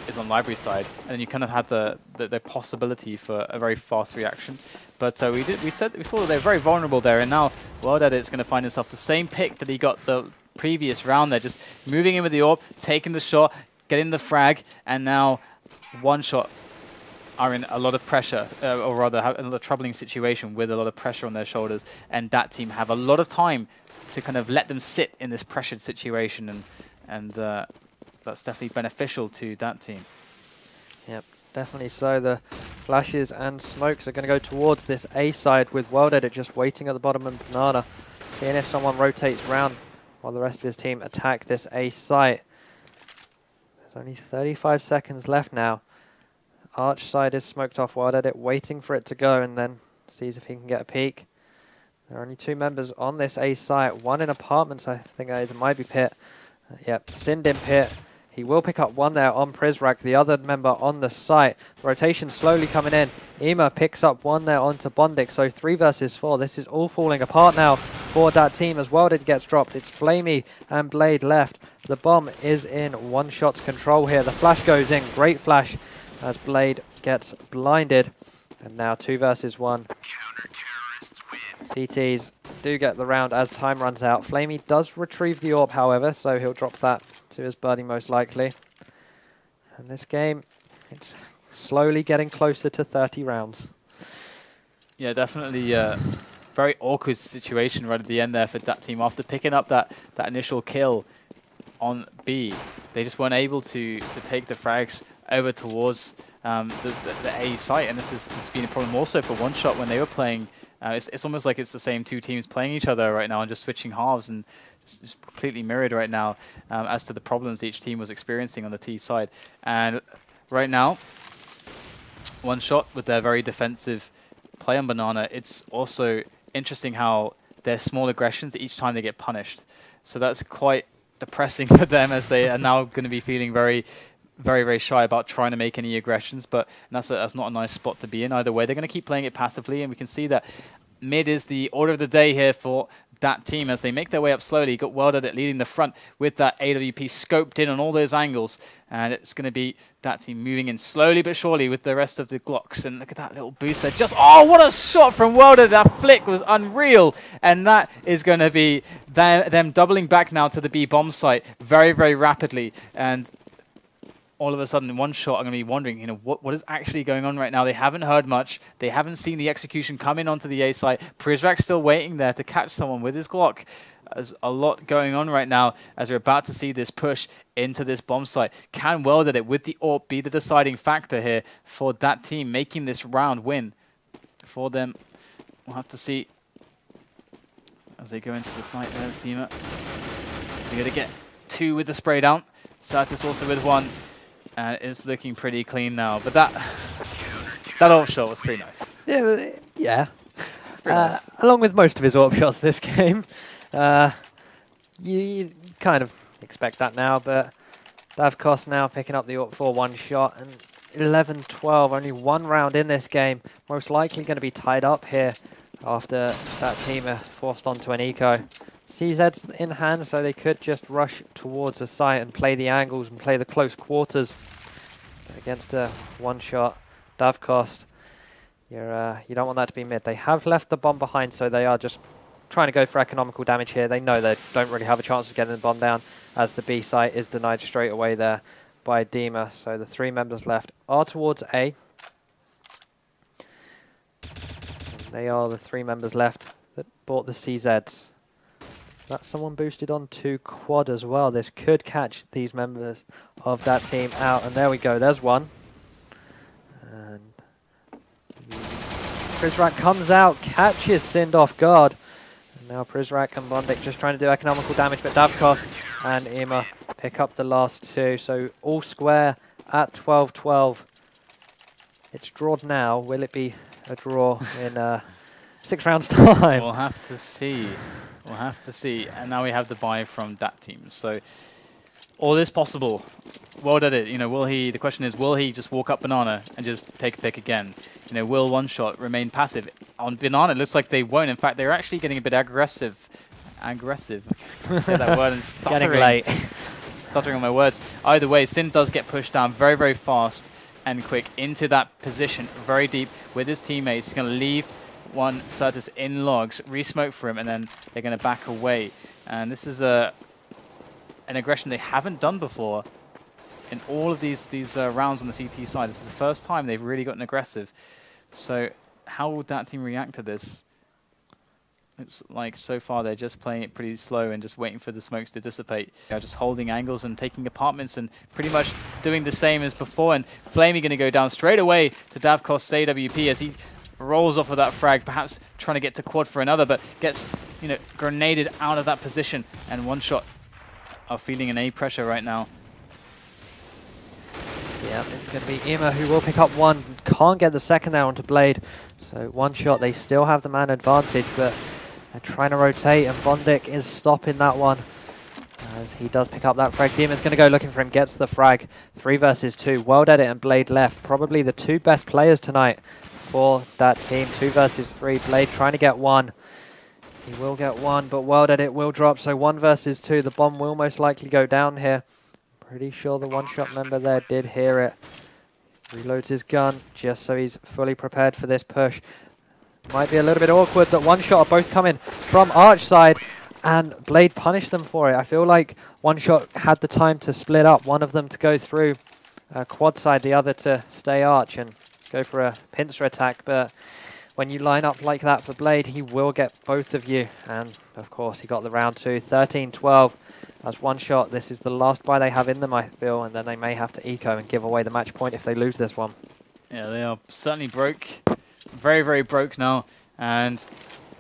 is on library side, and then you kind of had the possibility for a very fast reaction. But we saw that they're very vulnerable there, and now WorldEdit's going to find himself the same pick that he got the previous round there, just moving in with the AWP, taking the shot, getting the frag, and now OneShot are in a lot of pressure, or rather have a troubling situation with a lot of pressure on their shoulders, and that team have a lot of time to kind of let them sit in this pressured situation, and that's definitely beneficial to that team. Yep, definitely so. The flashes and smokes are going to go towards this A side with WorldEdit just waiting at the bottom of Banana, seeing if someone rotates round while the rest of his team attack this A site. There's only 35 seconds left now. Arch side is smoked off, WorldEdit waiting for it to go and then sees if he can get a peek. There are only 2 members on this A site, one in apartments, I think it might be pit. Yep, synd in pit. He will pick up one there on Prizrak, the other member on the site. The rotation slowly coming in. Ema picks up one there onto bondik, so 3 versus 4. This is all falling apart now for that team as WorldEdit gets dropped. It's flamie and Blade left. The bomb is in OneShot's control here. The flash goes in, great flash as Blade gets blinded. And now 2 versus 1. CTs do get the round as time runs out. flamie does retrieve the orb, however, so he'll drop that to his buddy most likely. And this game, it's slowly getting closer to 30 rounds. Yeah, definitely very awkward situation right at the end there for that team. After picking up that initial kill on B, they just weren't able to take the frags over towards the A site, and this has been a problem also for OneShot when they were playing. It's almost like it's the same 2 teams playing each other right now and just switching halves, and just completely mirrored right now as to the problems each team was experiencing on the T side. And right now, OneShot with their very defensive play on Banana, it's also interesting how their small aggressions each time they get punished. So that's quite depressing for them, as they are now going to be feeling very, very shy about trying to make any aggressions, but that's not a nice spot to be in either way. They're going to keep playing it passively, and we can see that mid is the order of the day here for that team as they make their way up slowly. Got WorldEdit leading the front with that AWP scoped in on all those angles, and it's going to be that team moving in slowly but surely with the rest of the Glocks. And look at that little boost there. Just, oh, what a shot from WorldEdit. That flick was unreal, and that is going to be them doubling back now to the B bomb site very rapidly. And all of a sudden, in OneShot, I'm going to be wondering, what is actually going on right now? They haven't heard much. They haven't seen the execution come in onto the A site. Prizrak's still waiting there to catch someone with his Glock. There's a lot going on right now as we're about to see this push into this bomb site. Can WorldEdit with the AWP be the deciding factor here for that team making this round win for them? We'll have to see as they go into the site. There's Dima. They're going to get 2 with the spray down. Certus also with 1. And it's looking pretty clean now, but that AWP shot was pretty nice. Yeah. It's pretty nice. Along with most of his AWP shots this game, you kind of expect that now. But DavCost now picking up the AWP for OneShot, and 11-12, only 1 round in this game. Most likely going to be tied up here after that team are forced onto an eco. CZ's in hand, so they could just rush towards the site and play the angles and play the close quarters. But against a OneShot DavCost, you don't want that to be mid. They have left the bomb behind, so they are just trying to go for economical damage here. They know they don't really have a chance of getting the bomb down, as the B site is denied straight away there by Dima. So the 3 members left are towards A. And they are the 3 members left that bought the CZs. That's someone boosted on to quad as well. This could catch these members of that team out. And there we go. There's one. And Prizrak comes out, catches synd off guard. And now Prizrak and bondik just trying to do economical damage. But DavCost and Ema pick up the last 2. So all square at 12-12. It's drawed now. Will it be a draw in 6 rounds time? We'll have to see. We'll have to see. And now we have the buy from that team. So all is possible. WorldEdit, will he, the question is, will he just walk up Banana and just take a pick again? Will OneShot remain passive? On Banana, it looks like they won't. In fact, they're actually getting a bit aggressive. Say that word and stuttering. Getting late. Stuttering on my words. Either way, synd does get pushed down very fast and quick into that position, very deep with his teammates. He's going to leave one Certus in logs, re-smoke for him, and then they're going to back away. And this is an aggression they haven't done before in all of these rounds on the CT side. This is the first time they've really gotten aggressive. So how will that team react to this? It's like so far they're just playing it pretty slow and just waiting for the smokes to dissipate. They're just holding angles and taking apartments and pretty much doing the same as before. And flamie going to go down straight away to DavCost's AWP as he rolls off of that frag, perhaps trying to get to quad for another, but gets, you know, grenaded out of that position. And OneShot are feeling an A pressure right now. Yeah, it's going to be Ima who will pick up one. Can't get the second there onto Blade. So OneShot, they still have the man advantage, but they're trying to rotate, and bondik is stopping that one as he does pick up that frag. Dima's going to go looking for him, gets the frag. 3 versus 2. WorldEdit and Blade left. Probably the 2 best players tonight for that team. 2 versus 3. Blade trying to get one. He will get one, but WorldEdit will drop. So 1 versus 2. The bomb will most likely go down here. Pretty sure the OneShot member there did hear it. Reloads his gun just so he's fully prepared for this push. Might be a little bit awkward that OneShot are both coming from Arch side, and Blade punished them for it. I feel like OneShot had the time to split up, one of them to go through quad side, the other to stay Arch and go for a pincer attack. But when you line up like that for Blade, he will get both of you. And of course, he got the round 2, 13-12. As OneShot, this is the last buy they have in them, I feel, and then they may have to eco and give away the match point if they lose this one. Yeah, they are certainly broke. Very, very broke now. And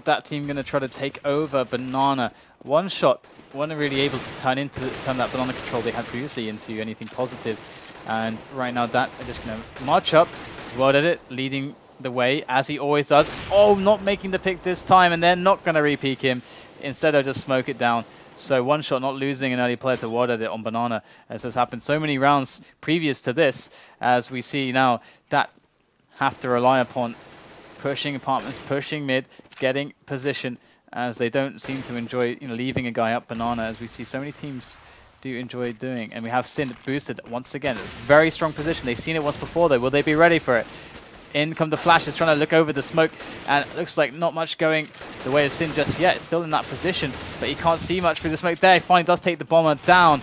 that team going to try to take over Banana. OneShot weren't really able to turn that banana control they had previously into anything positive. And right now, that are just going to march up. WorldEdit leading the way, as he always does. Oh, not making the pick this time, and they're not going to re-peek him. Instead, they'll just smoke it down. So OneShot not losing an early player to WorldEdit on Banana, as has happened so many rounds previous to this, as we see now that have to rely upon pushing apartments, pushing mid, getting position, as they don't seem to enjoy, you know, leaving a guy up Banana, as we see so many teams do enjoy doing. And we have synd boosted once again. Very strong position. They've seen it once before though. Will they be ready for it? In come the flashes, trying to look over the smoke, and it looks like not much going the way of synd just yet. It's still in that position, but he can't see much through the smoke there. He finally does take the bomber down,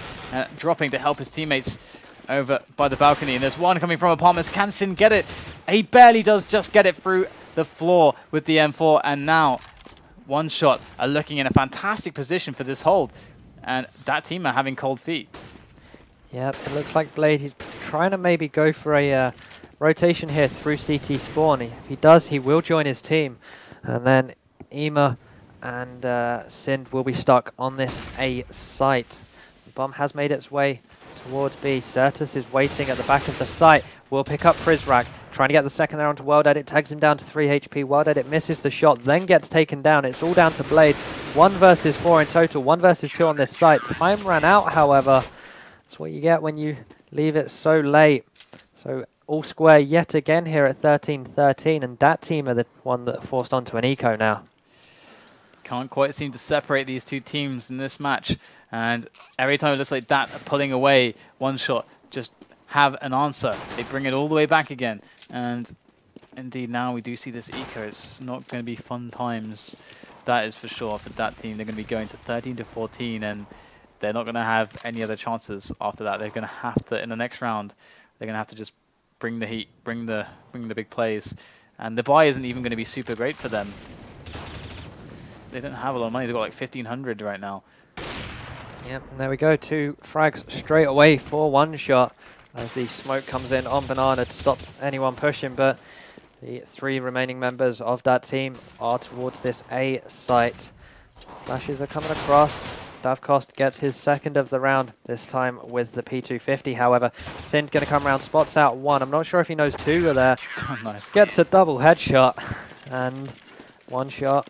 dropping to help his teammates over by the balcony. And there's one coming from apartments. Can synd get it? He barely does just get it through the floor with the M4, and now OneShot are looking in a fantastic position for this hold, and that team are having cold feet. Yep, it looks like Blade, he's trying to maybe go for a rotation here through CT spawn. If he does, he will join his team. And then Ima and synd will be stuck on this A site. The bomb has made its way towards B. Certus is waiting at the back of the site. Will pick up Prizrak, trying to get the second there onto WorldEdit. Tags him down to 3 HP. WorldEdit misses the shot, then gets taken down. It's all down to Blade. 1 versus 4 in total. 1 versus 2 on this site. Time ran out, however. That's what you get when you leave it so late. So all square yet again here at 13-13, and that team are the one that forced onto an eco now. Can't quite seem to separate these two teams in this match, and every time it looks like that are pulling away, OneShot just have an answer. They bring it all the way back again, and indeed now we do see this eco. It's not going to be fun times, that is for sure, for that team. They're going to be going to 13-14, and they're not going to have any other chances after that. They're going to have to, in the next round, they're going to have to just bring the heat, bring the big plays, and the buy isn't even going to be super great for them. They don't have a lot of money. They've got like 1,500 right now. Yep, and there we go. 2 frags straight away for OneShot as the smoke comes in on Banana to stop anyone pushing. But the 3 remaining members of that team are towards this A site. Flashes are coming across. DavCost gets his second of the round, this time with the P250. However, synd going to come around, spots out 1. I'm not sure if he knows 2 are there. Nice. Gets a double headshot, and OneShot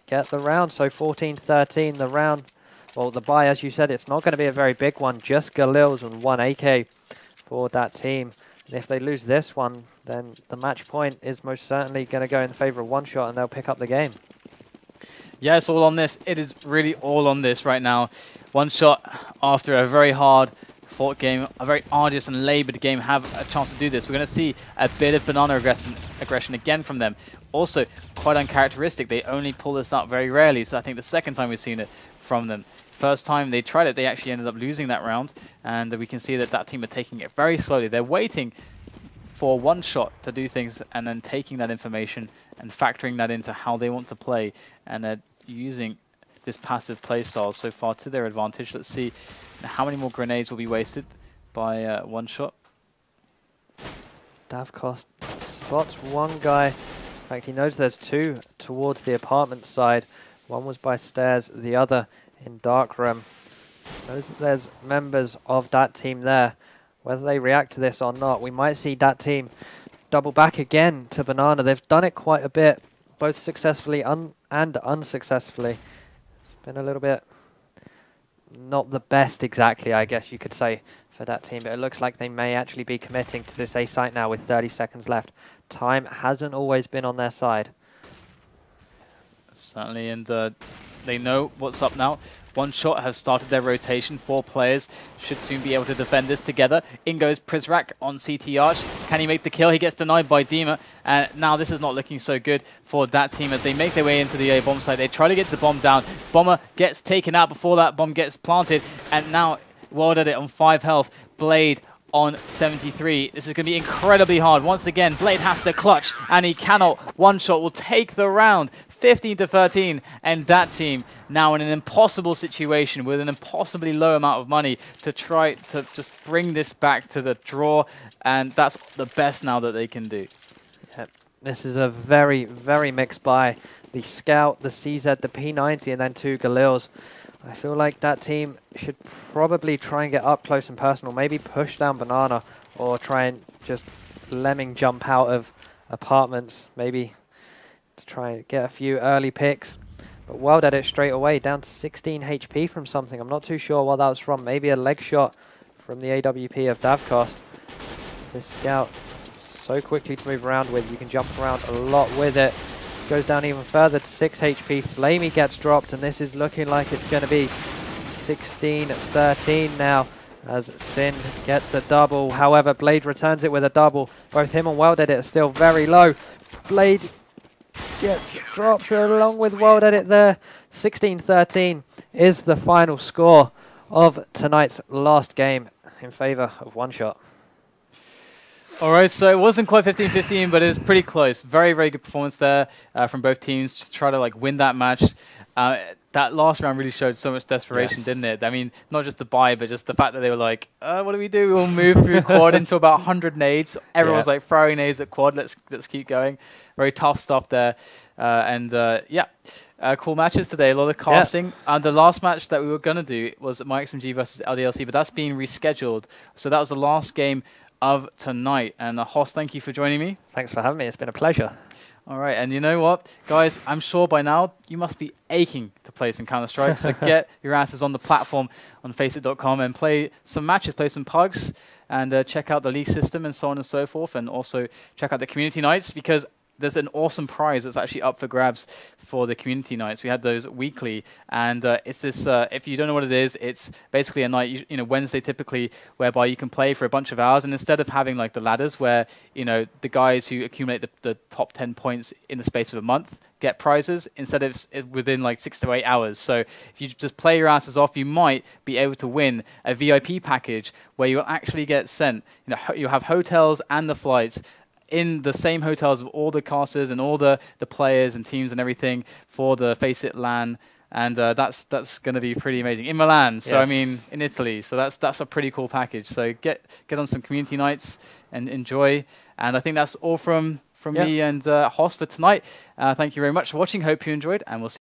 get the round. So 14-13, the round. Well, the buy, as you said, it's not going to be a very big one. Just Galils and 1 AK for that team. And if they lose this one, then the match point is most certainly going to go in favour of OneShot, and they'll pick up the game. Yeah, it's all on this. It is really all on this right now. OneShot, after a very hard fought game, a very arduous and laboured game, have a chance to do this. We're going to see a bit of banana aggression again from them. Also, quite uncharacteristic. They only pull this out very rarely, so I think the second time we've seen it from them. First time they tried it, they actually ended up losing that round, and we can see that that team are taking it very slowly. They're waiting for OneShot to do things and then taking that information and factoring that into how they want to play, and they're using this passive play style so far to their advantage. Let's see how many more grenades will be wasted by OneShot. DavCost spots one guy. In fact, he knows there's two towards the apartment side. One was by stairs, the other in dark room. Knows that there's members of that team there. Whether they react to this or not, we might see that team double back again to Banana. They've done it quite a bit, both successfully and unsuccessfully. It's been a little bit not the best exactly, I guess you could say, for that team, but it looks like they may actually be committing to this A site now with 30 seconds left. Time hasn't always been on their side. Certainly, and they know what's up now. OneShot have started their rotation. 4 players should soon be able to defend this together. In goes Prizrak on CT Arch. Can he make the kill? He gets denied by Dima. And now this is not looking so good for that team as they make their way into the A bomb site. They try to get the bomb down. Bomber gets taken out before that bomb gets planted. And now WorldEdit on 5 health. Blade on 73. This is going to be incredibly hard. Once again, Blade has to clutch, and he cannot. OneShot will take the round, 15-13, and that team now in an impossible situation with an impossibly low amount of money to try to just bring this back to the draw, and that's the best now that they can do. Yep. This is a very, very mixed buy. The Scout, the CZ, the P90, and then 2 Galils. I feel like that team should probably try and get up close and personal, maybe push down Banana or try and just lemming jump out of apartments, maybe to try and get a few early picks. But WorldEdit straight away, down to 16 HP from something. I'm not too sure what that was from. Maybe a leg shot from the AWP of DavCost. This Scout, so quickly to move around with. You can jump around a lot with it. Goes down even further to 6 HP. Flamie gets dropped, and this is looking like it's going to be 16-13 now as Synd gets a double. However, Blade returns it with a double. Both him and WorldEdit are still very low. Blade gets dropped along with WorldEdit there. 16-13 is the final score of tonight's last game in favor of OneShot. All right, so it wasn't quite 15-15, but it was pretty close. Very, very good performance there from both teams to try to win that match. That last round really showed so much desperation, didn't it? I mean, not just the buy, but just the fact that they were like, what do we do? We'll move through quad into about 100 nades. Everyone's like throwing nades at quad. Let's keep going. Very tough stuff there. Cool matches today. A lot of casting. The last match that we were going to do was MyXMG versus LDLC, but that's being rescheduled. So that was the last game of tonight. And Hoss, thank you for joining me. Thanks for having me. It's been a pleasure. All right, and you know what, guys? I'm sure by now you must be aching to play some Counter-Strike. So get your asses on the platform on faceit.com and play some matches, play some pugs, and check out the league system and so on and so forth. And also check out the community nights, because there's an awesome prize that's actually up for grabs for the community nights. We had those weekly, and it's this, if you don't know what it is, it's basically a night, you know, Wednesday typically, whereby you can play for a bunch of hours, and instead of having like the ladders where, you know, the guys who accumulate the top 10 points in the space of a month get prizes, instead of within like 6 to 8 hours. So if you just play your asses off, you might be able to win a VIP package where you'll actually get sent, you know, you'll have hotels and the flights in the same hotels of all the casters and all the players and teams and everything for the Faceit LAN, and that's going to be pretty amazing in Milan. So I mean, in Italy. So that's a pretty cool package. So get on some community nights and enjoy. And I think that's all from me and Hoss for tonight. Thank you very much for watching. Hope you enjoyed, and we'll see